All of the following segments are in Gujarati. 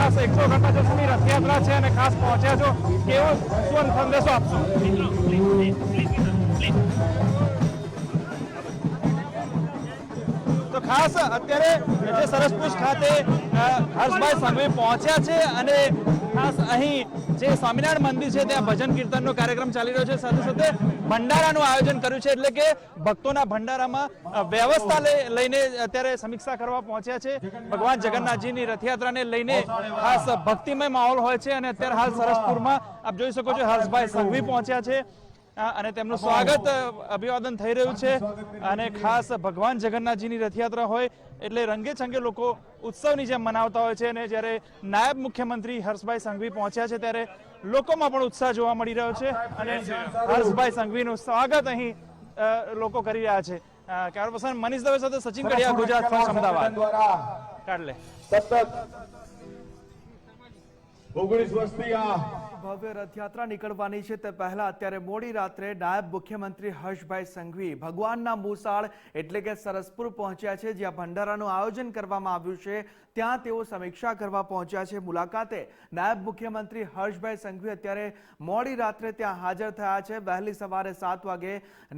ખાસ 149મી રથયાત્રા છે અને ખાસ પહોંચ્યા છો, કેવો શું સંદેશો આપશો? તો ખાસ અત્યારે જે સરસપુર ખાતે હર્ષભાઈ સંઘવી પહોંચ્યા છે અને ખાસ અહીં જે સ્વામિનારાયણ મંદિર છે ત્યાં ભજન કીર્તનનો કાર્યક્રમ ચાલી રહ્યો છે, સાથે સાથે ભંડારાનું આયોજન કર્યું છે, એટલે કે ભક્તોના ભંડારામાં વ્યવસ્થા લઈને અત્યારે સમીક્ષા કરવા પહોંચ્યા છે. ભગવાન જગન્નાથજીની રથયાત્રાને લઈને ખાસ ભક્તિમય માહોલ હોય છે અને અત્યારે હાલ સરસપુરમાં આપ જોઈ શકો છો હર્ષભાઈ સંઘવી પહોંચ્યા છે અને તેમનું સ્વાગત અભિવાદન થઈ રહ્યું છે. અને ખાસ ભગવાન જગન્નાથજીની રથયાત્રા હોય એટલે રંગે ચંગે લોકો ઉત્સવની જેમ મનાવતા હોય છે અને જ્યારે નાયબ મુખ્યમંત્રી હર્ષભાઈ સંઘવી પહોંચ્યા છે ત્યારે લોકોમાં પણ ઉત્સાહ જોવા મળી રહ્યો છે અને હર્ષભાઈ સંઘવીનું સ્વાગત અહીં લોકો કરી રહ્યા છે. કેમેરા પર્સન મનીષ દવે સાથે સચિન કડિયા, ગુજરાત ફર્સ્ટ, અમદાવાદ. કાઢ લે. ભવ્ય રથયાત્રા નીકળવાની છે તે પહેલા અત્યારે મોડી રાત્રે નાયબ મુખ્યમંત્રી હર્ષભાઈ સંઘવી ભગવાનના મોસાળ એટલે કે સરસપુર પહોંચ્યા છે, જ્યાં ભંડારાનું આયોજન કરવામાં આવ્યું છે. ત્યાં તેઓ સમીક્ષા કરવા પહોંચ્યા છે. મુલાકાતે નાયબ મુખ્યમંત્રી હર્ષભાઈ સંઘવી અત્યારે મોડી રાત્રે ત્યાં હાજર થયા છે. વહેલી સવારે 7 વાગે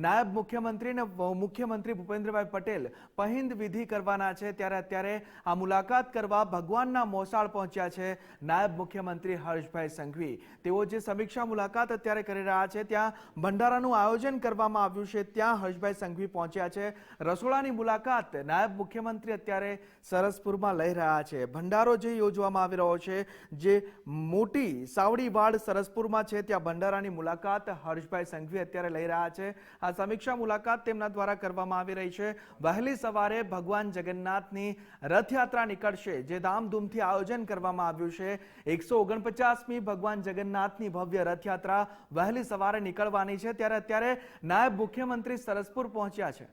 નાયબ મુખ્યમંત્રી અને મુખ્યમંત્રી ભૂપેન્દ્રભાઈ પટેલ પહિંદ વિધિ કરવાના છે, ત્યારે અત્યારે આ મુલાકાત કરવા ભગવાનના મોસાળ પહોંચ્યા છે નાયબ મુખ્યમંત્રી હર્ષભાઈ સંઘવી. તેઓ જે સમીક્ષા મુલાકાત અત્યારે કરી રહ્યા છે, ત્યાં ભંડારાનું આયોજન કરવામાં આવ્યું છે, ત્યાં હર્ષભાઈ સંઘવી પહોંચ્યા છે. રસોડાની મુલાકાત નાયબ મુખ્યમંત્રી અત્યારે સરસપુરમાં લઈ રહ્યા છે. ભંડારો જે યોજવામાં આવી રહ્યો છે, જે મોટી સાવડીવાડ સરસપુરમાં છે, ત્યાં ભંડારાની મુલાકાત હર્ષભાઈ સંઘવી અત્યારે લઈ રહ્યા છે. આ સમીક્ષા મુલાકાત તેમના દ્વારા કરવામાં આવી રહી છે. વહેલી સવારે ભગવાન જગન્નાથની રથયાત્રા નીકળશે, જે ધામધૂમથી આયોજન કરવામાં આવ્યું છે. 149મી ભગવાન જગન્નાથની ભવ્ય રથયાત્રા વહેલી સવારે નીકળવાની છે, ત્યારે અત્યારે નાયબ મુખ્યમંત્રી સરસપુર પહોંચ્યા છે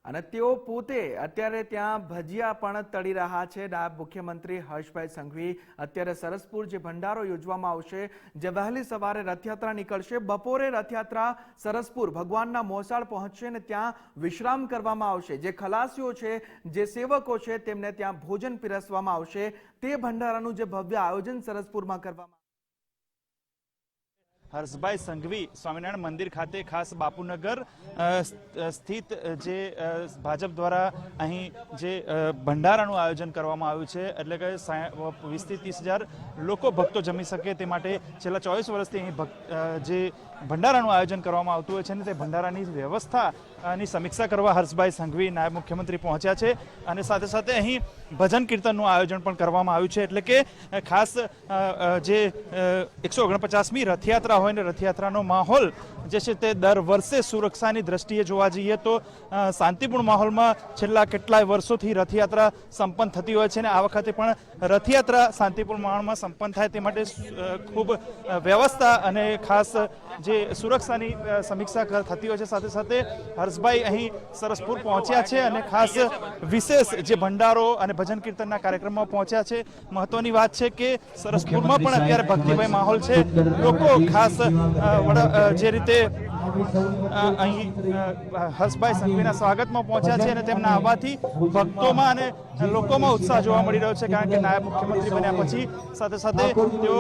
અને તેઓ પોતે અત્યારે ત્યાં ભજીયા પણ તળી રહ્યા છે. નાયબ મુખ્યમંત્રી હર્ષભાઈ સંઘવી અત્યારે સરસપુર જે ભંડારો યોજવામાં આવશે, જે વહેલી સવારે રથયાત્રા નીકળશે, બપોરે રથયાત્રા સરસપુર ભગવાનના મોસાળ પહોંચશે અને ત્યાં વિશ્રામ કરવામાં આવશે. જે ખલાસીઓ છે, જે સેવકો છે, તેમને ત્યાં ભોજન પીરસવામાં આવશે. તે ભંડારાનું જે ભવ્ય આયોજન સરસપુરમાં કરવામાં હર્ષભાઈ સંઘવી સ્વામિનારાયણ મંદિર ખાતે ખાસ બાપુનગર સ્થિત જે ભાજપ દ્વારા અહીં જે ભંડારાનું આયોજન કરવામાં આવ્યું છે, એટલે કે 20થી 30,000 લોકો ભક્તો જમી શકે તે માટે છેલ્લા 24 વર્ષથી અહીં જે ભંડારાનું આયોજન કરવામાં આવતું હોય છે અને તે ભંડારાની વ્યવસ્થાની સમીક્ષા કરવા હર્ષભાઈ સંઘવી નાયબ મુખ્યમંત્રી પહોંચ્યા છે. અને સાથે સાથે અહીં ભજન કીર્તનનું આયોજન પણ કરવામાં આવ્યું છે, એટલે કે ખાસ જે 149મી રથયાત્રા હોય ને રથયાત્રાનો માહોલ જે છે તે દર વર્ષે સુરક્ષાની દ્રષ્ટિએ જોવા જઈએ તો શાંતિપૂર્ણ માહોલમાં છેલ્લા કેટલાય વર્ષોથી રથયાત્રા સંપન્ન થતી હોય છે અને આ વખતે પણ રથયાત્રા શાંતિપૂર્ણ માહોલમાં સંપન્ન થાય તે માટે ખૂબ વ્યવસ્થા અને ખાસ જે સુરક્ષાની સમીક્ષા થતી હોય છે. સાથે સાથે હર્ષભાઈ અહીં સરસપુર પહોંચ્યા છે અને ખાસ વિશેષ જે ભંડારો અને ભજન કીર્તનના કાર્યક્રમમાં પહોંચ્યા છે. મહત્વની વાત છે કે સરસપુરમાં પણ અત્યારે ભક્તિમય માહોલ છે. લોકો ખાસ જે રીતે અહીં હર્ષભાઈ સંઘવીના સ્વાગતમાં પહોંચ્યા છે અને તેમના આવવાથી ભક્તોમાં અને લોકોમાં ઉત્સાહ જોવા મળી રહ્યો છે, કારણ કે નાયબ મુખ્યમંત્રી બન્યા પછી સાથે સાથે તેઓ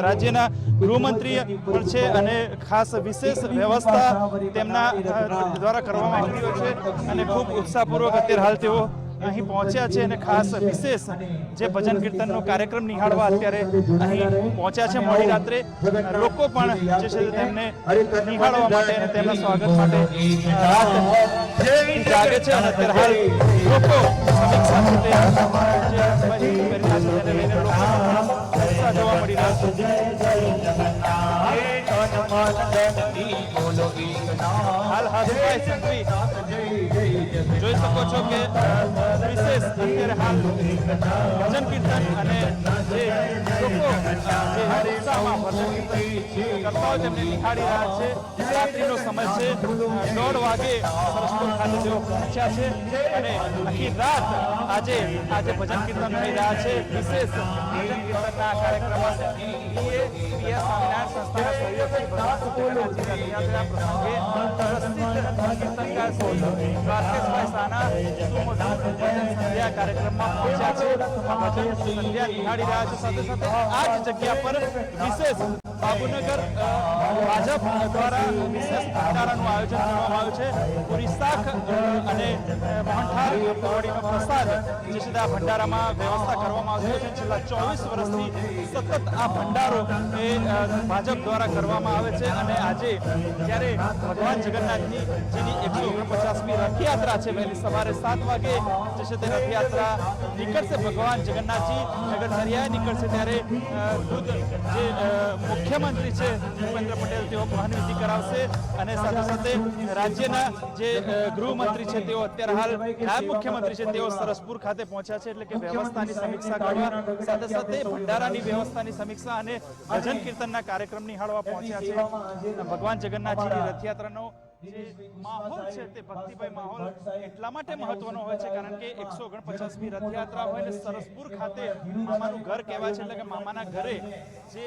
રાજ્યના ગૃહમંત્રી પણ છે અને ખાસ વિશેષ વ્યવસ્થા તેમના દ્વારા કરવામાં આવી રહ્યો છે અને ખૂબ ઉત્સાહપૂર્વક અત્યારે હાલ તેઓ અહીં પહોંચ્યા છે અને ખાસ વિશેષ જે ભજન કીર્તનનો કાર્યક્રમ નિહાળવા અત્યારે અહીં પહોંચ્યા છે. મોડી રાત્રે લોકો પણ જે છે તેમને નિહાળવા માટે અને તેમના સ્વાગત માટે જાગે છે અને અત્યારે હાલ લોકો સમીક્ષા છે તે જોવા મળી રહ્યા છે. હાલ હર્ષભાઈ સંઘવી જોઈ શકો છો કે વિશેષ અત્યારે હાલ ભજન કીર્તન અને જે લોકો જે ઉત્સાહમાં ભજન કીર્તન કરતા હોય તેમને નિહાળી રહ્યા છે. રાત્રિનો સમય છે, 1:30 વાગે સરસપુર ખાતે તેઓ પહોંચ્યા છે અને આખી રાત આજે ભજન કીર્તન થઈ રહ્યા છે. વિશેષ ભજન કીર્તનના કાર્યક્રમમાં સ્વામિનારાયણ સંસ્થાના સહયોગથી ભગવાન રથયાત્રા પ્રસંગે પ્રસિદ્ધ કીર્તનકાર શ્રી દ્વારકેશભાઈ સાના ભજન સંધ્યા કાર્યક્રમમાં પહોંચ્યા છે. આ ભજન સંધ્યા નિહાળી રહ્યા છે. સાથે સાથે આ જ જગ્યા પર વિશેષ બાપુનગર ભાજપ દ્વારા વિશેષ ભંડારાનું આયોજન કરવામાં આવ્યું છે. પૂરી શાક અને મોહનથાળ કવડીનો પ્રસાદ જે છે આ ભંડારામાં વ્યવસ્થા કરવામાં આવતી છે. છેલ્લા 24 વર્ષથી સતત આ ભંડારો એ ભાજપ દ્વારા કરવામાં આવે છે અને આજે જ્યારે ભગવાન જગન્નાથની જેની 149મી રથયાત્રા છે, વહેલી સવારે 7 વાગે જે છે તે રથયાત્રા નીકળશે. ભગવાન જગન્નાથજી નગરચર્યાએ નીકળશે ત્યારે ખુદ જે મુખ્યમંત્રી છે ભૂપેન્દ્ર પટેલ તેઓ વાહનવિધિ કરાવશે અને સાથે સાથે રાજ્યના જે ગૃહમંત્રી છે તેઓ અત્યારે હાલ નાયબ મુખ્યમંત્રી છે તેઓ સરસપુર ખાતે પહોંચ્યા છે. એટલે કે વ્યવસ્થાની સમીક્ષા કરવા સાથે સાથે ભંડારાની વ્યવસ્થાની સમીક્ષા અને ભજન કીર્તનના કાર્યક્રમ નિહાળવા પહોંચ્યા છે. ભગવાન જગન્નાથજીની રથયાત્રાનો જે માહોલ છે તે ભક્તિમય માહોલ એટલા માટે મહત્વનો હોય છે કારણ કે 149મી રથયાત્રા હોય ને સરસપુર ખાતે મામાનું ઘર કહેવાય છે. એટલે કે મામાના ઘરે જે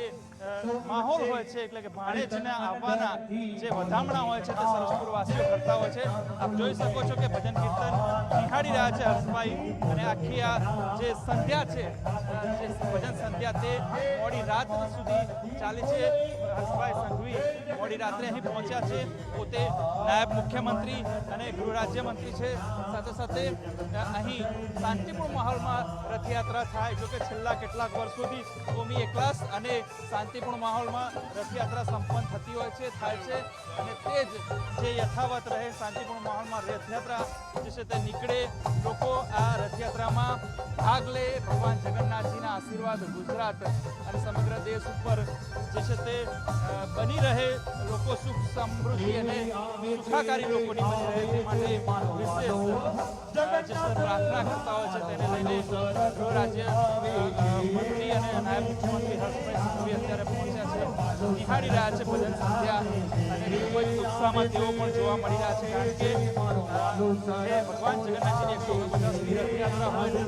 માહોલ હોય છે એટલે કે ભાણેજના આવવાના જે વધામણા હોય છે તે સરસપુર વાસીઓ કરતા હોય છે. આપ જોઈ શકો છો કે ભજન કીર્તન નિહાળી રહ્યા છે હર્ષભાઈ અને આખી આ જે સંધ્યા છે જે ભજન સંધ્યા તે મોડી રાત સુધી ચાલે છે. હર્ષભાઈ સંઘવી મોડી રાત્રે અહીં પહોંચ્યા છે. પોતે નાયબ મુખ્યમંત્રી અને ગૃહ રાજ્યમંત્રી છે. સાથે સાથે અહીં શાંતિપૂર્ણ માહોલમાં રથયાત્રા થાય. જોકે છેલ્લા કેટલાક વર્ષોથી કોમી એકલાસ અને શાંતિપૂર્ણ માહોલમાં રથયાત્રા સંપન્ન થતી હોય છે થાય છે અને તે જ જે યથાવત રહે શાંતિપૂર્ણ માહોલમાં રથયાત્રા જે છે તે નીકળે, લોકો આ રથયાત્રામાં ભાગ લે. ભગવાન જગન્નાથજીના આશીર્વાદ ગુજરાત અને સમગ્ર દેશ ઉપર જે છે તે બની રહે. લોકો સુખ સમૃદ્ધિ અને સુખાકારી લોકોની બની રહે તે માટે વિશેષ પ્રાર્થના કરતા હોય છે. તેને લઈને ગૃહ રાજ્ય મંત્રી અને નાયબ મુખ્યમંત્રી હર્ષભાઈ સંઘવી અત્યારે પહોંચ્યા છે. નિહાળી રહ્યા છે ભજન સંધ્યા અને ખૂબ જ ઉત્સાહમાં તેઓ પણ જોવા મળી રહ્યા છે કારણ કે જે ભગવાન જગન્નાથજીની 149મી રથયાત્રા હોય ને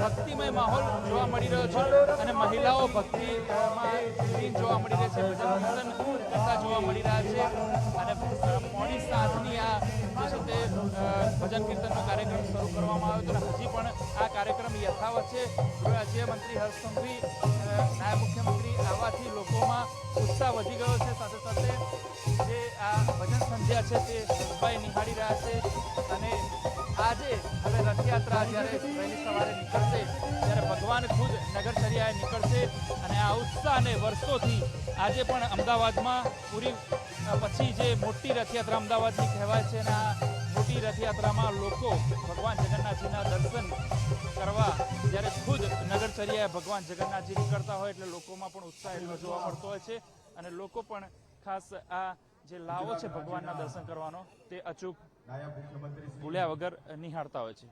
ભક્તિમય માહોલ જોવા મળી રહ્યો છે અને મહિલાઓ ભક્તિમાં જોવા મળી રહી છે. ભજન કીર્તન કરતા જોવા મળી રહ્યા છે અને મોડી સાંજની આ જે છે તે ભજન કીર્તનનો કાર્યક્રમ શરૂ કરવામાં આવ્યો હતો અને હજી પણ આ કાર્યક્રમ યથાવત છે. ગૃહ રાજ્યમંત્રી હર્ષ સંઘવી નાયબ મુખ્યમંત્રી આવવાથી લોકોમાં ઉત્સાહ વધી ગયો છે. સાથે સાથે જે આ ભજન સંધ્યા છે તે હર્ષભાઈ નિહાળી રહ્યા છે અને આજે હવે રથયાત્રા જ્યારે વહેલી સવારે નીકળશે ત્યારે ભગવાન ખુદ નગરચર્યાએ નીકળશે અને આ ઉત્સાહને વર્ષોથી આજે પણ અમદાવાદમાં પૂરી પછી જે મોટી રથયાત્રા અમદાવાદની કહેવાય છે અને આ મોટી રથયાત્રામાં લોકો ભગવાન જગન્નાથજીના દર્શન કરવા જ્યારે ખુદ નગરચર્યાએ ભગવાન જગન્નાથજી નીકળતા હોય એટલે લોકોમાં પણ ઉત્સાહ એટલો જોવા મળતો હોય છે અને લોકો પણ ખાસ આ જે લાવો છે ભગવાનના દર્શન કરવાનો તે અચૂક ભૂલ્યા વગર નિહાળતા હોય છે.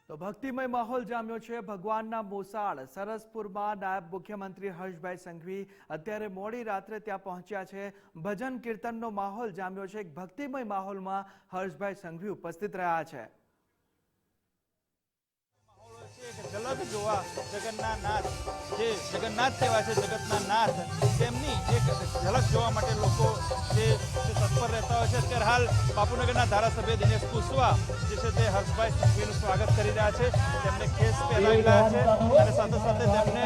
તો ભક્તિમય માહોલ જામ્યો છે ભગવાનના મોસાળ સરસપુરમાં. નાયબ મુખ્યમંત્રી હર્ષભાઈ સંઘવી અત્યારે મોડી રાત્રે ત્યાં પહોંચ્યા છે. ભજન કીર્તનનો માહોલ જામ્યો છે. એક ભક્તિમય માહોલમાં હર્ષભાઈ સંઘવી ઉપસ્થિત રહ્યા છે. ઝલક જોવા જગન્નાથ નાથ જે જગન્નાથ કહેવાય છે જગતના નાથ તેમની એક ઝલક જોવા માટે લોકો જે તત્પર રહેતા હોય છે. અત્યારે હાલ બાપુનગરના ધારાસભ્ય દિનેશ કુશવા જે છે તે હર્ષભાઈ સંઘવીનું સ્વાગત કરી રહ્યા છે. તેમને ખેસ પહેરાવી રહ્યા છે અને સાથે સાથે તેમને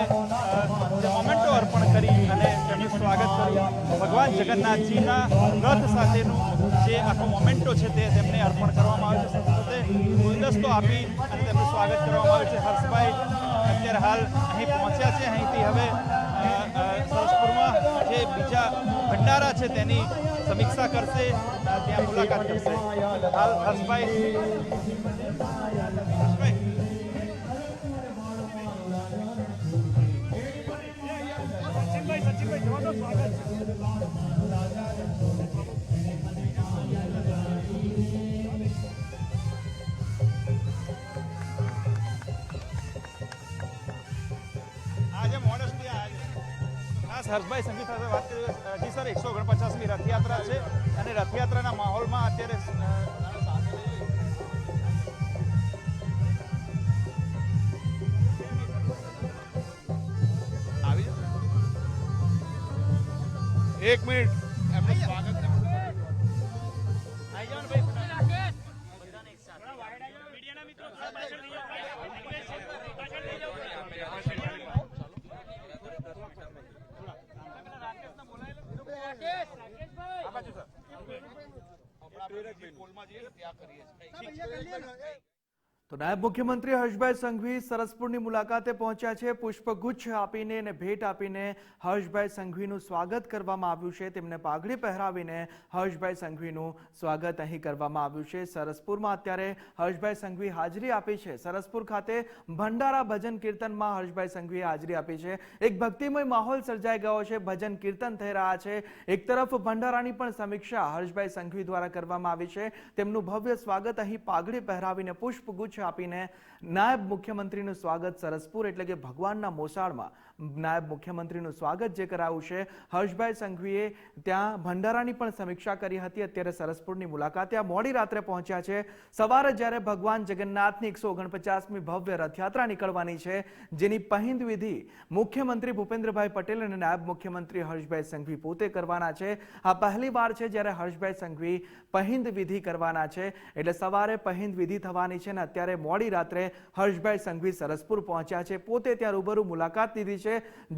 જે મોમેન્ટો અર્પણ કરી અને તેમનું સ્વાગત કર્યું. ભગવાન જગન્નાથજીના રથ સાથેનું જે આખો મોમેન્ટો છે તે તેમને અર્પણ કરવામાં આવે છે. સાથે સાથે ગુલદસ્તો આપી અને તેમનું સ્વાગત કરવામાં આવે છે. હર્ષભાઈ અત્યારે હાલ અહીં પહોંચ્યા છે. અહીંથી હવે સરસપુરમાં જે બીજા ભંડારા છે તેની સમીક્ષા કરશે, ત્યાં મુલાકાત કરશે. હાલ હર્ષભાઈ સચિનભાઈ જવાનો સ્વાગત છે. હર્ષભાઈ સંઘવી સાથે વાત કરીએ. જી સર, 149મી રથયાત્રા છે અને રથયાત્રાના માહોલમાં અત્યારે એક મિનિટ એમનું સ્વાગત તો નાયબ મુખ્યમંત્રી હર્ષભાઈ સંઘવી સરસપુરની મુલાકાતે પહોંચ્યા છે. પુષ્પગુચ્છ આપીને અને ભેટ આપીને હર્ષભાઈ સંઘવીનું સ્વાગત કરવામાં આવ્યું છે. તેમને પાઘડી પહેરાવીને હર્ષભાઈ સંઘવીનું સ્વાગત અહીં કરવામાં આવ્યું છે. સરસપુરમાં અત્યારે હર્ષભાઈ સંઘવી હાજરી આપી છે. સરસપુર ખાતે ભંડારા ભજન કીર્તનમાં હર્ષભાઈ સંઘવીએ હાજરી આપી છે. એક ભક્તિમય માહોલ સર્જાઈ ગયો છે. ભજન કીર્તન થઈ રહ્યા છે. એક તરફ ભંડારાની પણ સમીક્ષા હર્ષભાઈ સંઘવી દ્વારા કરવામાં આવી છે. તેમનું ભવ્ય સ્વાગત અહીં પાઘડી પહેરાવીને પુષ્પગુચ્છ આપીને નાયબ મુખ્યમંત્રીનું સ્વાગત સરસપુર એટલે કે ભગવાનના મોસાળમાં નાયબ મુખ્યમંત્રીનું સ્વાગત જે કરાયું છે. હર્ષભાઈ સંઘવીએ ત્યાં ભંડારાની પણ સમીક્ષા કરી હતી. અત્યારે સરસપુરની મુલાકાતે મોડી રાત્રે પહોંચ્યા છે. સવારે જ્યારે ભગવાન જગન્નાથની 149મી ભવ્ય રથયાત્રા નીકળવાની છે, જેની પહિંદ વિધિ મુખ્યમંત્રી ભૂપેન્દ્રભાઈ પટેલ અને નાયબ મુખ્યમંત્રી હર્ષભાઈ સંઘવી પોતે કરવાના છે. આ પહેલી વાર છે જ્યારે હર્ષભાઈ સંઘવી પહિંદ વિધિ કરવાના છે. એટલે સવારે પહિંદ વિધિ થવાની છે અને અત્યારે મોડી રાત્રે હર્ષભાઈ સંઘવી સરસપુર પહોંચ્યા છે. પોતે ત્યાં રૂબરૂ મુલાકાત લીધી છે.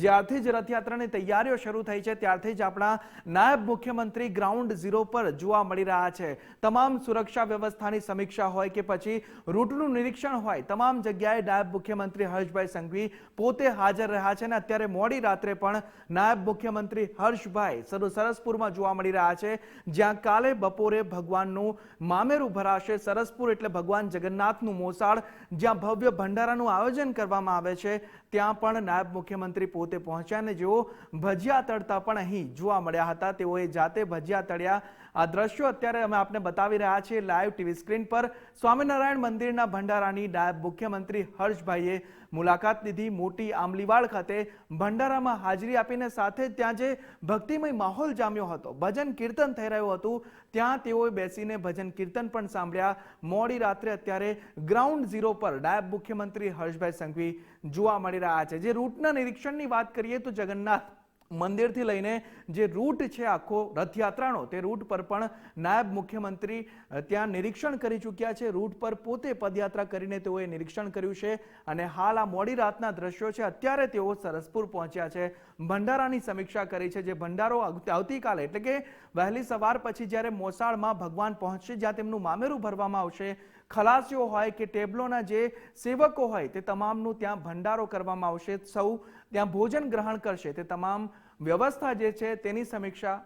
જ્યારથી જ રથયાત્રાની તૈયારીઓ શરૂ થઈ છે ત્યારથી જ આપણા નાયબ મુખ્યમંત્રી ગ્રાઉન્ડ ઝીરો પર જોવા મળી રહ્યા છે. તમામ સુરક્ષા વ્યવસ્થાની સમીક્ષા હોય કે પછી રૂટનું નિરીક્ષણ હોય, તમામ જગ્યાએ નાયબ મુખ્યમંત્રી હર્ષભાઈ સંઘવી પોતે હાજર રહ્યા છે અને અત્યારે મોડી રાત્રે પણ નાયબ મુખ્યમંત્રી હર્ષભાઈ સરસપુરમાં જોવા મળી રહ્યા છે. જ્યાં કાલે બપોરે ભગવાનનું મામેરું ભરાશે. સરસપુર એટલે ભગવાન જગન્નાથનું મોસાળ, જ્યાં ભવ્ય ભંડારાનું આયોજન કરવામાં આવે છે, ત્યાં પણ નાયબ મુખ્યમંત્રી પોતે પહોંચ્યા અને જેઓ ભજીયા તળતા પણ અહીં જોવા મળ્યા હતા. તેઓએ જાતે ભજીયા તળ્યા. આ દ્રશ્યો અત્યારે અમે આપને બતાવી રહ્યા છીએ લાઈવ ટીવી સ્ક્રીન પર. સ્વામિનારાયણ મંદિરના ભંડારાની નાયબ મુખ્યમંત્રી હર્ષભાઈએ મુલાકાત લીધી. મોટી આંબલીવાડ ખાતે ભંડારામાં હાજરી આપીને સાથે ત્યાં જે ભક્તિમય માહોલ જામ્યો હતો, ભજન કીર્તન થઈ રહ્યું હતું, ત્યાં તેઓએ બેસીને ભજન કીર્તન પણ સાંભળ્યા. મોડી રાત્રે અત્યારે ગ્રાઉન્ડ ઝીરો પર નાયબ મુખ્યમંત્રી હર્ષભાઈ સંઘવી જોવા મળી રહ્યા છે. જે રૂટના નિરીક્ષણની વાત કરીએ તો જગન્નાથ મંદિરથી લઈને જે રૂટ છે આખો રથયાત્રાનો, તે રૂટ પર પણ નાયબ મુખ્યમંત્રી ત્યાં નિરીક્ષણ કરી ચૂક્યા છે. રૂટ પર પોતે પદયાત્રા કરીને તેઓએ નિરીક્ષણ કર્યું છે અને હાલ આ મોડી રાતના દ્રશ્યો છે. અત્યારે તેઓ સરસપુર પહોંચ્યા છે. ભંડારાની સમીક્ષા કરી છે. જે ભંડારો આવતીકાલે એટલે કે વહેલી સવાર પછી જ્યારે મોસાળમાં ભગવાન પહોંચશે, જ્યાં તેમનું મામેરું ભરવામાં આવશે, ખલાસીઓ હોય કે ટેબલોના જે સેવકો હોય તે તમામનું ત્યાં ભંડારો કરવામાં આવશે. સૌ ત્યાં ભોજન ગ્રહણ કરશે. તે તમામ વ્યવસ્થા જે છે તેની સમીક્ષા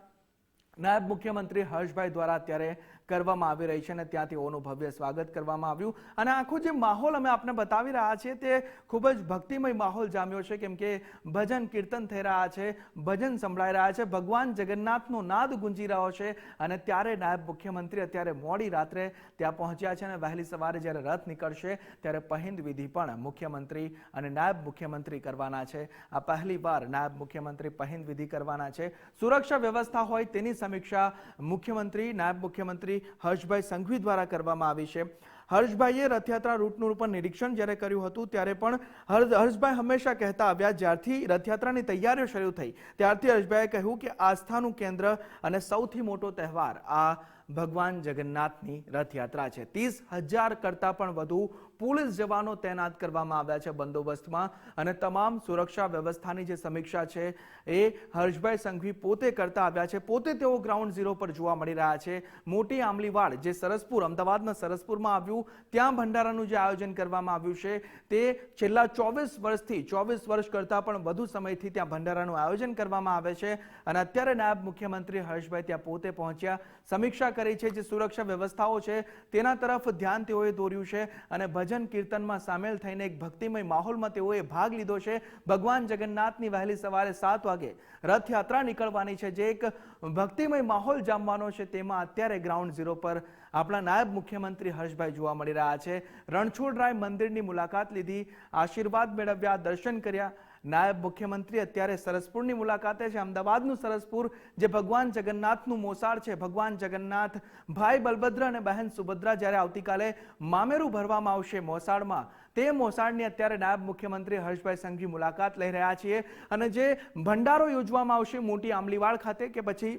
નાયબ મુખ્યમંત્રી હર્ષભાઈ દ્વારા અત્યારે કરવામાં આવી રહી છે અને ત્યાં તેઓનું ભવ્ય સ્વાગત કરવામાં આવ્યું. અને આખો જે માહોલ અમે આપને બતાવી રહ્યા છીએ તે ખૂબ જ ભક્તિમય માહોલ જામ્યો છે, કેમ કે ભજન કીર્તન થઈ રહ્યા છે, ભજન સંભળાઈ રહ્યા છે, ભગવાન જગન્નાથનો નાદ ગુંજી રહ્યો છે અને ત્યારે નાયબ મુખ્યમંત્રી અત્યારે મોડી રાત્રે ત્યાં પહોંચ્યા છે અને વહેલી સવારે જ્યારે રથ નીકળશે ત્યારે પહિંદ વિધિ પણ મુખ્યમંત્રી અને નાયબ મુખ્યમંત્રી કરવાના છે. આ પહેલી વાર નાયબ મુખ્યમંત્રી પહિંદ વિધિ કરવાના છે. સુરક્ષા વ્યવસ્થા હોય તેની સમીક્ષા મુખ્યમંત્રી નાયબ મુખ્યમંત્રી હર્ષભાઈ સંઘવી દ્વારા કરવામાં આવી છે. હર્ષભાઈએ રથયાત્રા રૂટનું પણ નિરીક્ષણ જ્યારે કર્યું હતું ત્યારે પણ હર્ષભાઈ હંમેશા કહેતા આવ્યા, જ્યારથી રથયાત્રાની તૈયારીઓ શરૂ થઈ ત્યારથી હર્ષભાઈએ કહ્યું કે આસ્થાનું કેન્દ્ર અને સૌથી મોટો તહેવાર આ ભગવાન જગન્નાથની રથયાત્રા છે. 30,000 કરતાં પણ વધુ પોલીસ જવાનો તૈનાત કરવામાં આવ્યા છે બંદોબસ્તમાં અને તમામ સુરક્ષા વ્યવસ્થાની જે સમીક્ષા છે એ હર્ષભાઈ સંઘવી પોતે કરતા આવ્યા છે. પોતે તેઓ ગ્રાઉન્ડ ઝીરો પર જોવા મળી રહ્યા છે. મોટી આંબલીવાડ જે સરસપુર, અમદાવાદના સરસપુરમાં આવ્યું, ત્યાં ભંડારાનું જે આયોજન કરવામાં આવ્યું છે તે છેલ્લા 24 વર્ષથી 24 વર્ષ કરતાં પણ વધુ સમયથી ત્યાં ભંડારાનું આયોજન કરવામાં આવે છે અને અત્યારે નાયબ મુખ્યમંત્રી હર્ષભાઈ ત્યાં પોતે પહોંચ્યા, સમીક્ષા કરી છે. જે સુરક્ષા વ્યવસ્થાઓ છે તેના તરફ ધ્યાન તેઓએ દોર્યું છે અને ભજન કીર્તનમાં સામેલ થઈને એક ભક્તિમય માહોલમાં તેઓએ ભાગ લીધો છે. ભગવાન જગન્નાથની વહેલી સવારે 7 વાગે રથયાત્રા નીકળવાની છે, જે એક ભક્તિમય માહોલ જામવાનો છે. તેમાં અત્યારે ગ્રાઉન્ડ ઝીરો પર આપણા નાયબ મુખ્યમંત્રી હર્ષભાઈ જોવા મળી રહ્યા છે. રણછોડરાય મંદિરની મુલાકાત લીધી, આશીર્વાદ મેળવ્યા, દર્શન કર્યા. નાયબ મુખ્યમંત્રી અત્યારે સરસપુરની મુલાકાતે છે. અમદાવાદનું સરસપુર જે ભગવાન જગન્નાથનું મોસાળ છે. ભગવાન જગન્નાથ, ભાઈ બલભદ્ર અને બહેન સુભદ્રા જ્યારે આવતીકાલે મામેરું ભરવામાં આવશે મોસાળમાં, તે મોસાળની અત્યારે નાયબ મુખ્યમંત્રી હર્ષભાઈ સંઘવી મુલાકાત લઈ રહ્યા છીએ. અને જે ભંડારો યોજવામાં આવશે મોટી આંબલીવાડ ખાતે કે પછી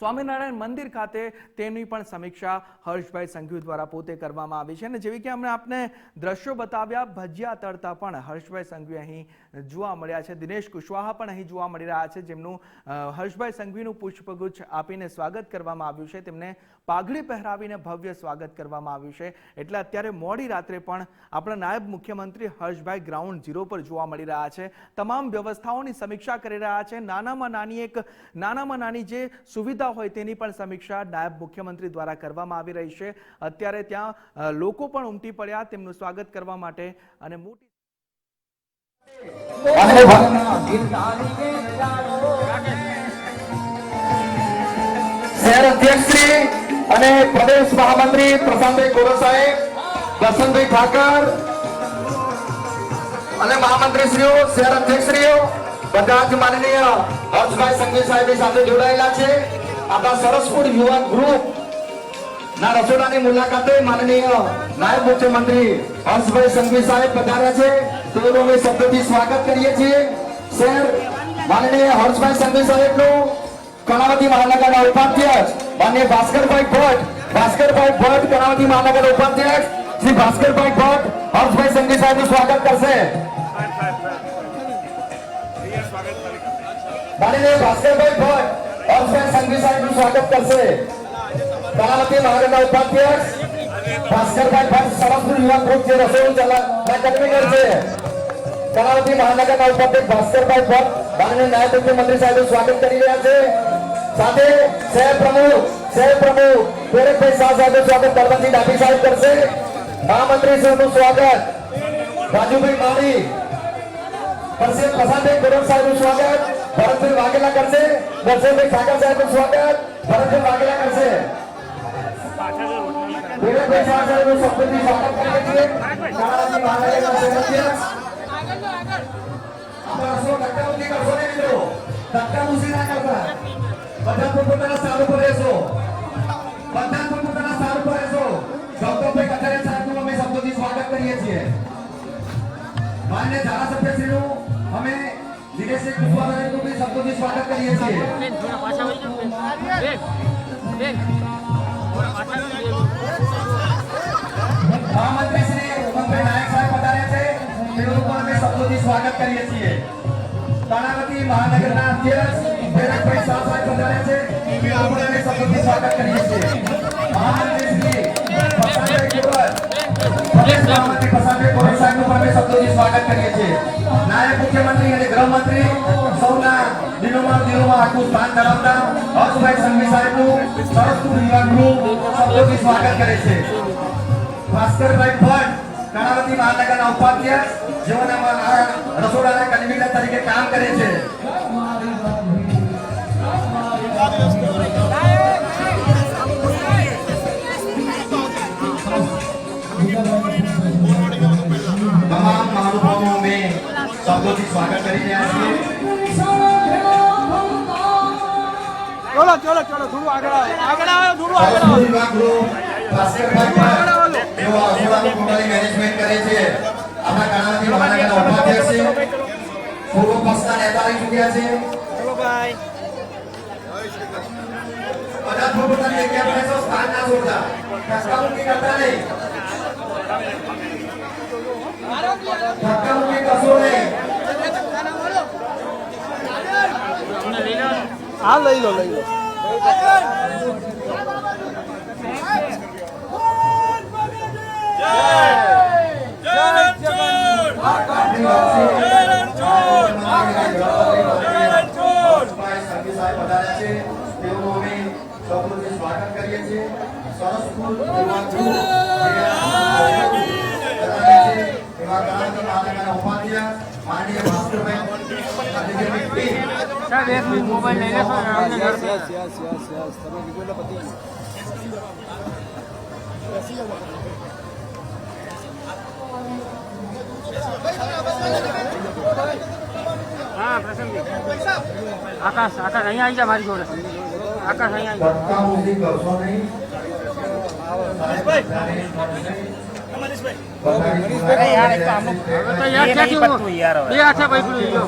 સ્વામિનારાયણ મંદિર ખાતે, તેની પણ સમીક્ષા હર્ષભાઈ સંઘવી દ્વારા પોતે કરવામાં આવી છે. અને જેવી કે અમે આપને દ્રશ્યો બતાવ્યા, ભજીયા તળતા પણ હર્ષભાઈ સંઘવી અહીં જોવા મળ્યા છે. દિનેશ કુશવાહા પણ અહીં જોવા મળી રહ્યા છે, જેમનું હર્ષભાઈ સંઘવીનું પુષ્પગુચ્છ આપીને સ્વાગત કરવામાં આવ્યું છે. તેમને પાઘડી પહેરાવીને ભવ્ય સ્વાગત કરવામાં આવ્યું છે. એટલે અત્યારે મોડી રાત્રે પણ આપણા નાયબ મુખ્યમંત્રી હર્ષભાઈ ગ્રાઉન્ડ ઝીરો પર જોવા મળી રહ્યા છે. તમામ વ્યવસ્થાઓની સમીક્ષા કરી રહ્યા છે. નાનામાં નાની જે સુવિધા હોય તેની પણ સમીક્ષા નાયબ મુખ્યમંત્રી દ્વારા કરવામાં આવી રહી છે. અત્યારે ત્યાં લોકો પણ ઉમટી પડ્યા તેમનું સ્વાગત કરવા માટે. અને મોટી શહેર અધ્યક્ષ શ્રી અને પ્રદેશ મહામંત્રી પ્રશાંતભાઈ ગોરવ સાહેબ, વસંતભાઈ ઠાકર અને મહામંત્રીશ્રીઓ, શહેર અધ્યક્ષશ્રીઓ બધા જ માનનીય હર્ષભાઈ સંઘવી સાહેબની સાથે જોડાયેલા છે. આપણા સરસપુર યુવા ગ્રુપ ના રસોડાની મુલાકાતે માનનીય નાયબ મુખ્યમંત્રી હર્ષભાઈ સંઘવી સાહેબ પધાર્યા છે. તેઓનું અમે શબ્દથી સ્વાગત કરીએ છીએ. શહેર માનનીય હર્ષભાઈ સંઘવી સાહેબનું કર્ણાવતી મહાનગરના ઉપાધ્યક્ષ માનનીય ભાસ્કરભાઈ ભટ્ટ કર્ણાવતી મહાનગરના ઉપાધ્યક્ષ શ્રી ભાસ્કરભાઈ ભટ્ટ હર્ષભાઈ સંઘવી સાહેબનું સ્વાગત કરશે. માનનીય ભાસ્કરભાઈ ભટ્ટ હર્ષભાઈ સંઘવી સાહેબનું સ્વાગત કરશે. કર્ણાવતી મહાનગરના ઉપાધ્યક્ષ ભાસ્કરભાઈ ભટ્ટ સરસપુર યુવા ગ્રુપ જે રસોડું કન્વીનર છે. કર્ણાવતી મહાનગરના ઉપાધ્યક્ષ ભાસ્કરભાઈ ભટ્ટ માનનીય નાયબ મુખ્યમંત્રી સાહેબનું સ્વાગત કરી રહ્યા છે. સાથે શહેર પ્રમુખ ભરતભાઈ શાહ સાહેબનું સ્વાગત ધર્મસિંહ ડાભી સાહેબ કરશે. મહામંત્રી સાહેબનું સ્વાગત રાજુભાઈ માળી કરશે. પ્રશાંતભાઈ ગોરવ સાહેબનું સ્વાગત ભરતભાઈ વાઘેલા કરશે. દર્શનભાઈ ઠાકર સાહેબનું સ્વાગત ભરતભાઈ વાઘેલા કરશે. ભરતભાઈ શાહ સાહેબનું શબ્દથી સ્વાગત કરીએ છીએ. કર્ણાવતી મહાનગરના શહેર અધ્યક્ષ ધક્કામુક્કી કરશો નહીં મિત્રો, ધક્કામુક્કી ના કરતા. બધા પોતાના સ્થાન ઉપર રહેશો. ગૌતમભાઈ કટારિયા સાહેબનું અમે શબ્દોથી સ્વાગત કરીએ છીએ. માન્ય ધારાસભ્યશ્રીનું અમે દિનેશભાઈ કુશવાહા સાહેબનું બી શબ્દોથી સ્વાગત કરીએ છીએ. મહામંત્રી શ્રી ઉમંગભાઈ નાયક સાહેબ પધાર્યા છે, તેઓનું પણ અમે શબ્દોથી સ્વાગત કરીએ છીએ. કર્ણાવતી મહાનગરના અધ્યક્ષ ભરતભાઈ શાહ સાહેબ પધાર્યા છે, તેઓનું પણ અમે શબ્દોથી સ્વાગત કરીએ છીએ. મહામંત્રી શ્રી પ્રશાંતભાઈ ગોરવ સાહેબનું પણ અમે શબ્દોથી સ્વાગત કરીએ છીએ. નાયબ મુખ્યમંત્રી અને ગૃહમંત્રી સૌના દિલોમાં આખું સ્થાન ધરાવતા હર્ષભાઈ સંઘવી સાહેબનું સરસપુર યુવા ગ્રુપ શબ્દોથી સ્વાગત કરે છે. ભાસ્કરભાઈ ભટ્ટ કર્ણાવતી મહાનગરના ઉપાધ્યક્ષ જેઓના રસોડાના કન્વીનર તરીકે કામ કરે છે. તમામ મહાનુભાવો અમે શબ્દોથી સ્વાગત કરી રહ્યા છીએ. ચલો થોડું આગળ આવો ભાસ્કરભાઈ ભટ્ટ તેઓ રસોડાનું ટોટલી મેનેજમેન્ટ કરે છે. આપણા કર્ણાવતી મહાનગરના ઉપાધ્યક્ષ છે, પૂર્વ પક્ષના નેતા રહી ચૂક્યા છે. બધા પોતાની જગ્યા પર રહેશો, સ્થાન ના છોડતા, ધક્કામુક્કી કરતા નહીં. ધક્કામુક્કી કરશો નહીં. હા લઈ લો સ્વાગત કરીએ છીએ. સરસપુર ઉપાધ્યક્ષ માનનીય ભાસ્કરભાઈ મોબાઈલ લઈ લેશો. આકાશ આકાશ અહીંયા આવી જા મારી જોડે આકાશ અહીંયા આવી જા. ધક્કામુક્કી કરશો નહીં. હવે તો યાર ક્યાંથી હું? બે હાથે પકડ્યું ઈ લો.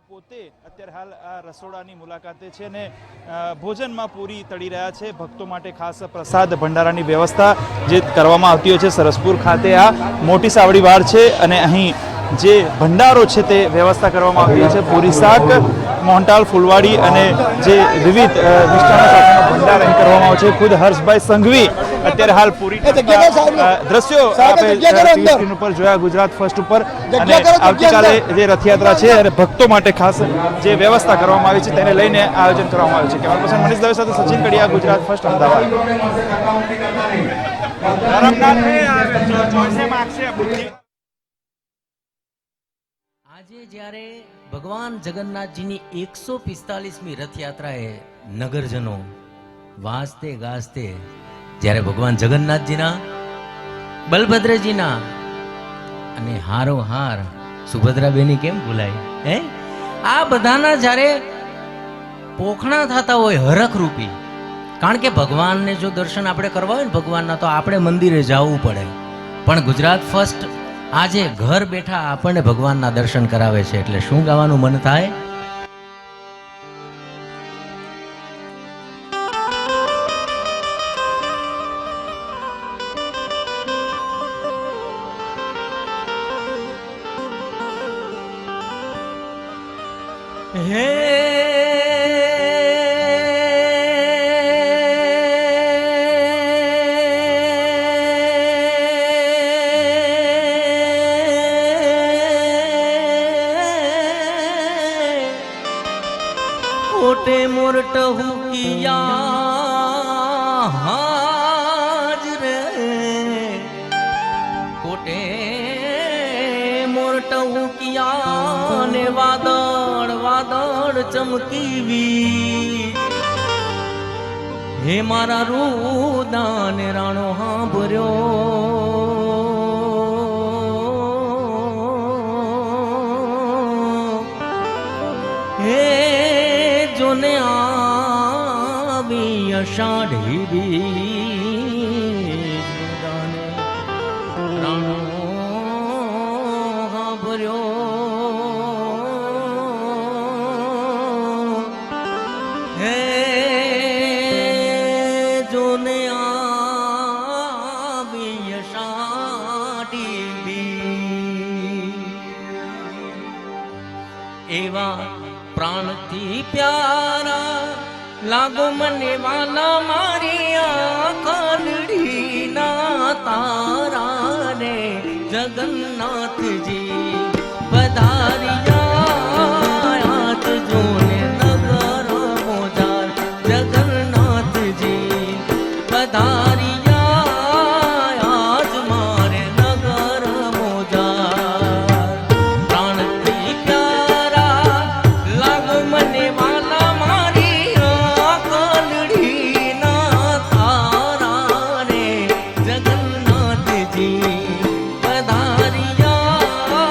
પોતે અત્યારે હાલ આ રસોડાની મુલાકાતે છે ને ભોજનમાં પૂરી તળી રહ્યા છે. ભક્તો માટે ખાસ પ્રસાદ ભંડારાની વ્યવસ્થા જે કરવામાં આવતી હોય છે. સરસપુર ખાતે આ મોટી સાવડી વાડ છે અને અહીં જે ભંડારો છે તે વ્યવસ્થા કરવામાં આવી છે. પૂરી શાક, મોહનટાળ, ફૂલવાડી અને જે વિવિધ મિષ્ટાનો સાથેનો ભંડાર અહીં કરવામાં આવે છે. ખુદ હર્ષભાઈ સંઘવી અત્યારે હાલ પૂરી દ્રશ્યો આપણે ટીવી સ્ક્રીન ઉપર જોયા ગુજરાત ફર્સ્ટ ઉપર. અને આવતીકાલે જે રથયાત્રા છે અને ભક્તો માટે ખાસ જે વ્યવસ્થા કરવામાં આવી છે તેને લઈને આયોજન કરવામાં આવ્યું છે. કેમેરા પર્સન મનીષ દવે સાથે સચિન કડિયા, ગુજરાત ફર્સ્ટ, અમદાવાદ. આજે જ્યારે ભગવાન જગન્નાથજીની 145મી રથયાત્રાએ નગરજનો વાજતે ગાજતે જ્યારે ભગવાન જગન્નાથજીના, બલભદ્રજીના અને હારોહાર સુભદ્રાબેની કેમ ભૂલાય હે, આ બધાના જ્યારે પોખણા થતા હોય હરખરૂપી, કારણ કે ભગવાનને જો દર્શન આપણે કરવા હોય ને ભગવાનના, તો આપણે મંદિરે જવું પડે. પણ ગુજરાત ફર્સ્ટ આજે ઘર બેઠા આપણને ભગવાનના દર્શન કરાવે છે, એટલે શું ગાવાનું મન થાય? હે कोटे मोरट किया हाजर कोटे मोरट किया ने वादळ वादळ चमकीवी हे मारा रुदान राणो હા ભર્યો હે જોને આવી અષાઢી બીજ દાને રાણો હા ભર્યો હે જોને આવી અષાઢી બીજ એવા પ્રાણથી પ્યારા લાગો મને વાલા મારી આંખડી ના તારા રે જગન્નાથજી પધારિયા આજ જોને નગર મોજાર જગન્નાથજી પધારિયા આજ મારે નગર મોજાર પ્રાણથી પ્યારા લાગો મને વાલા મારી આંખડી ના તારા રે જગન્નાથજી પધારિયા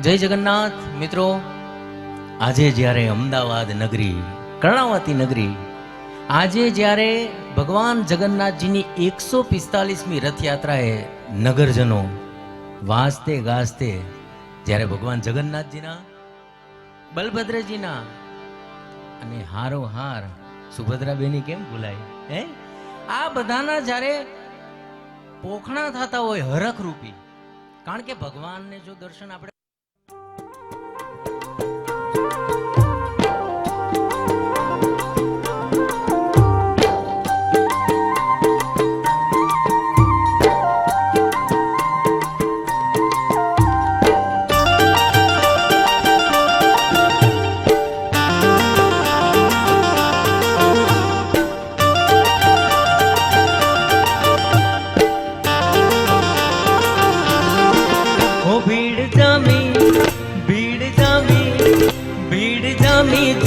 જય જગન્નાથ મિત્રો, આજે જ્યારે અમદાવાદ નગરી, કર્ણાવતી નગરી, આજે જ્યારે ભગવાન જગન્નાથજીની 145મી રથયાત્રાએ નગરજનો વાજતે ગાજતે જ્યારે ભગવાન જગન્નાથજીના, બલભદ્રજીના અને હારોહાર સુભદ્રાબેની કેમ ભૂલાય હે, આ બધાના જ્યારે પોખણા થતા હોય હરખ રૂપી, કારણ કે ભગવાનને જો દર્શન આપણે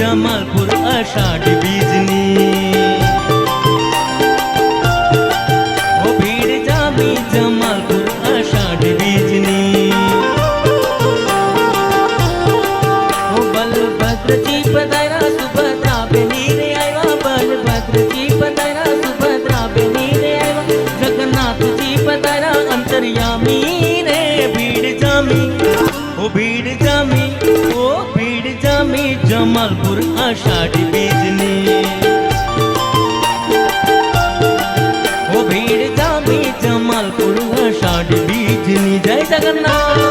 જમાલપુર અષાઢ બીજની ઓ ભીડ જામી જમાલપુર અષાઢ બીજની ઓ બલભદ્રજી પધાર્યા સુભદ્રા બેની રે આવ્યા બલભદ્રજી પધાર્યા સુભદ્રા બેની રે આવ્યા જગન્નાથજી પધાર્યા અંતર્યામી રે ભીડ જામી ઓ ભીડ જામી ઓ ભીડ જામી જમાલપુર અષાઢ બીજની ઓ ભીડ જામી જમાલપુર અષાઢ બીજની જય જગન્નાથ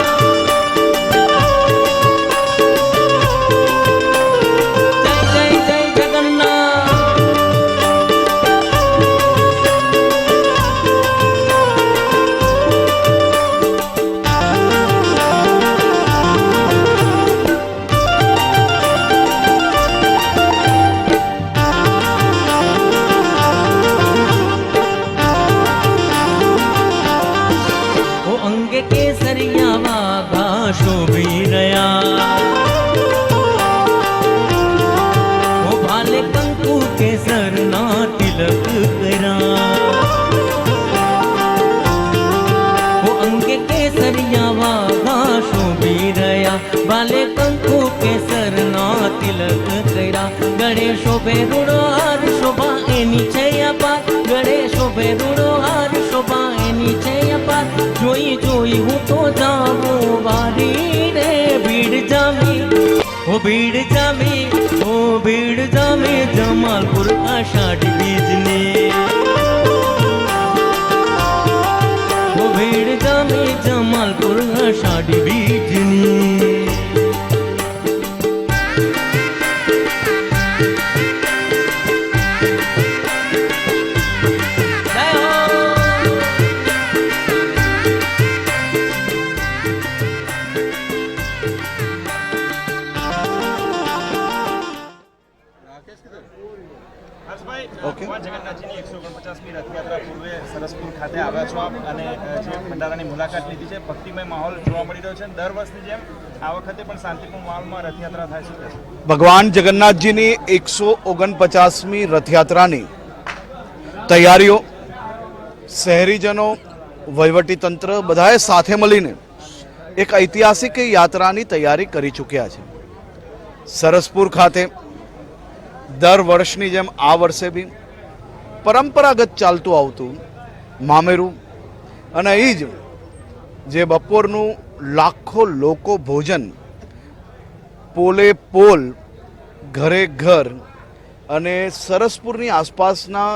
જય જય જય જગન્નાથ ઓ અંગે કેસરિયા વાઘા શોભી રહ્યા ઓ ભાલે કંકુ કેસરના તિલક કર્યા ઓ અંગે કેસરિયા વાઘા શોભી રહ્યા ભાલે કંકુ કેસરના તિલક કર્યા ગળે શોભે રૂડો હાર શોભા એની છે અપાર ગળે શોભે રૂડો હાર શોભા એની છે અપાર જોઈ જોઈ હું તો જાઉં વારી રે ભીડ જામી ઓ ભીડ જામી ઓ ભીડ જામી જમાલપુર અષાઢ બીજની ઓ ભીડ જામી જમાલપુર અષાઢ બીજની જય હો હર્ષભાઈ, ભગવાન જગન્નાથજીની 149મી રથયાત્રા પૂર્વે સરસપુર ખાતે આવ્યા છો આપ અને જે ભંડારાની મુલાકાત લીધી છે. ભક્તિમય માહોલ જોવા મળી રહ્યો છે. દર વર્ષની જેમ આ વખતે પણ શાંતિપૂર્ણ માહોલમાં રથયાત્રા થાય છે. ભગવાન જગન્નાથજીની 149મી રથયાત્રાની તૈયારીઓ શહેરીજનો વહીવટીતંત્ર બધાએ સાથે મળીને એક ઐતિહાસિક યાત્રાની તૈયારી કરી ચૂક્યા છે. સરસપુર ખાતે દર વર્ષની જેમ આ વર્ષે બી પરંપરાગત ચાલતું આવતું મામેરું અને અહીં જ જે બપોરનું લાખો લોકો ભોજન પોલે પોલ ઘરે ઘર અને સરસપુરની આસપાસના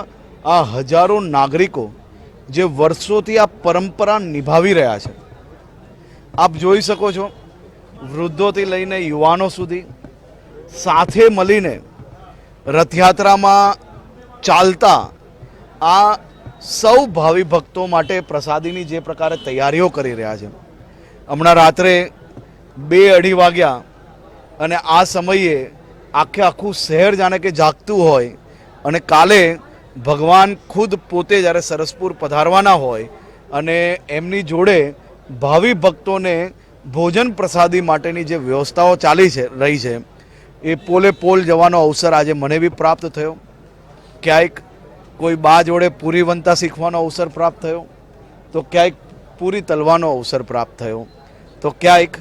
આ હજારો નાગરિકો જે વર્ષોથી આ પરંપરા નિભાવી રહ્યા છે. આપ જોઈ શકો છો વૃદ્ધોથી લઈને યુવાનો સુધી સાથે મળીને રથયાત્રામાં ચાલતા આ સૌ ભાવિ ભક્તો માટે પ્રસાદીની જે પ્રકારે તૈયારીઓ કરી રહ્યા છે. હમણાં રાત્રે 2-2:30 વાગ્યા અને આ સમયે આખું શહેર જાણે કે જાગતું હોય અને કાલે ભગવાન ખુદ પોતે જ્યારે સરસપુર પધારવાના હોય અને એમની જોડે ભાવિ ભક્તોને ભોજન પ્રસાદી માટેની જે વ્યવસ્થાઓ ચાલી છે રહી છે એ પોલે પોલ જવાનો અવસર આજે મને બી પ્રાપ્ત થયો. ક્યાંક કોઈ બા જોડે પૂરી વનતા શીખવાનો અવસર પ્રાપ્ત થયો, તો ક્યાંક પૂરી તલવાનો અવસર પ્રાપ્ત થયો, તો ક્યાંક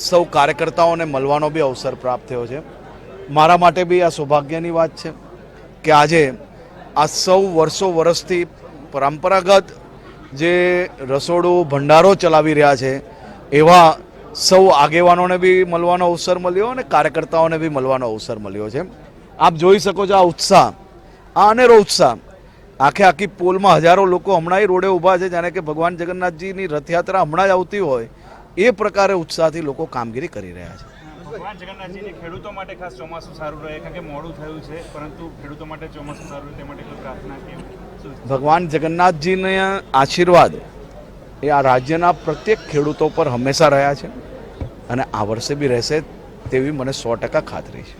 સૌ કાર્યકર્તાઓને મળવાનો બી અવસર પ્રાપ્ત થયો છે. મારા માટે બી આ સૌભાગ્યની વાત છે કે આજે આ સૌ વર્ષોથી પરંપરાગત જે રસોડું ભંડારો ચલાવી રહ્યા છે એવા સૌ આગેવાનોને બી મળવાનો અવસર મળ્યો અને કાર્યકર્તાઓને બી મળવાનો અવસર મળ્યો છે. આપ જોઈ શકો છો આ ઉત્સાહ, આ અનેરો ઉત્સાહ. આખી પોલમાં હજારો લોકો હમણાં રોડે ઊભા છે જાણે કે ભગવાન જગન્નાથજીની રથયાત્રા હમણાં જ આવતી હોય એ પ્રકારે ઉત્સાહથી લોકો કામગીરી કરી રહ્યા છે. ભગવાન જગન્નાથજીની ખેડૂતો માટે ખાસ ચોમાસું સારું રહે, કારણ કે મોડું થયું છે, પરંતુ ખેડૂતો માટે ચોમાસું સારું રહે તે માટે કોઈ પ્રાર્થના કેમ? ભગવાન જગન્નાથજીના આશીર્વાદ એ આ રાજ્યના પ્રત્યેક ખેડૂતો પર હંમેશા રહ્યા છે અને આ વર્ષે બી રહેશે તેવી મને 100% ખાતરી છે.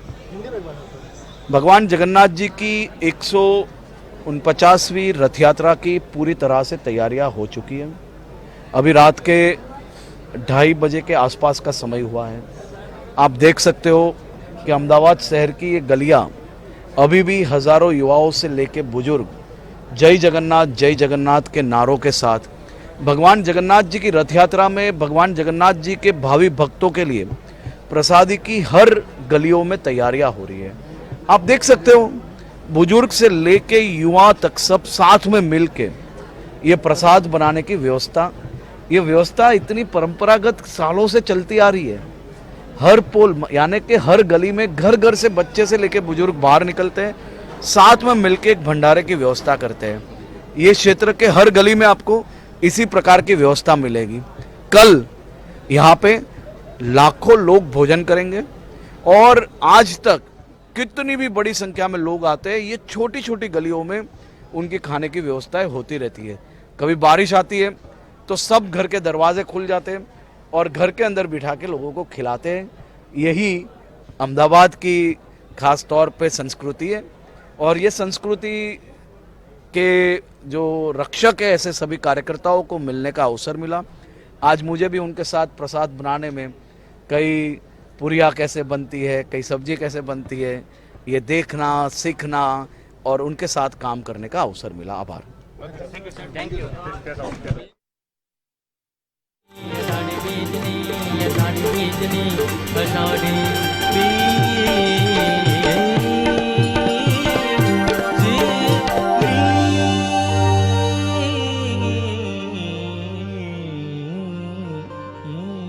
भगवान जगन्नाथ जी की 149वीं रथ यात्रा की पूरी तरह से तैयारियां हो चुकी हैं. अभी रात के 2:30 बजे के आसपास का समय हुआ है. आप देख सकते हो कि कि अहमदाबाद शहर की ये गलियां अभी भी हजारों युवाओं से लेकर बुजुर्ग जय जगन्नाथ के नारों के साथ भगवान जगन्नाथ जी की रथ यात्रा में भगवान जगन्नाथ जी के भावी भक्तों के लिए प्रसादी की हर गलियों में तैयारियां हो रही है। आप देख सकते हो बुजुर्ग से लेके युवा तक सब साथ में मिलके ये प्रसाद बनाने की व्यवस्था, ये व्यवस्था इतनी परंपरागत सालों से चलती आ रही है। हर पोल यानी कि हर गली में घर घर से बच्चे से लेके बुजुर्ग बाहर निकलते हैं, साथ में मिलके एक भंडारे की व्यवस्था करते हैं। ये क्षेत्र के हर गली में आपको इसी प्रकार की व्यवस्था मिलेगी। कल यहाँ पे लाखों लोग भोजन करेंगे और आज तक कितनी भी बड़ी संख्या में लोग आते हैं, ये छोटी छोटी गलियों में उनकी खाने की व्यवस्थाएं होती रहती है। कभी बारिश आती है तो सब घर के दरवाजे खुल जाते हैं और घर के अंदर बिठा के लोगों को खिलाते हैं। यही अहमदाबाद की खास तौर पे संस्कृति है और ये संस्कृति के जो रक्षक है ऐसे सभी कार्यकर्ताओं को मिलने का अवसर मिला। आज मुझे भी उनके साथ प्रसाद बनाने में कई पुरिया कैसे बनती है, कई सब्जी कैसे बनती है, ये देखना सीखना और उनके साथ काम करने का अवसर मिला। आभार। अषाढ़ी बीजनी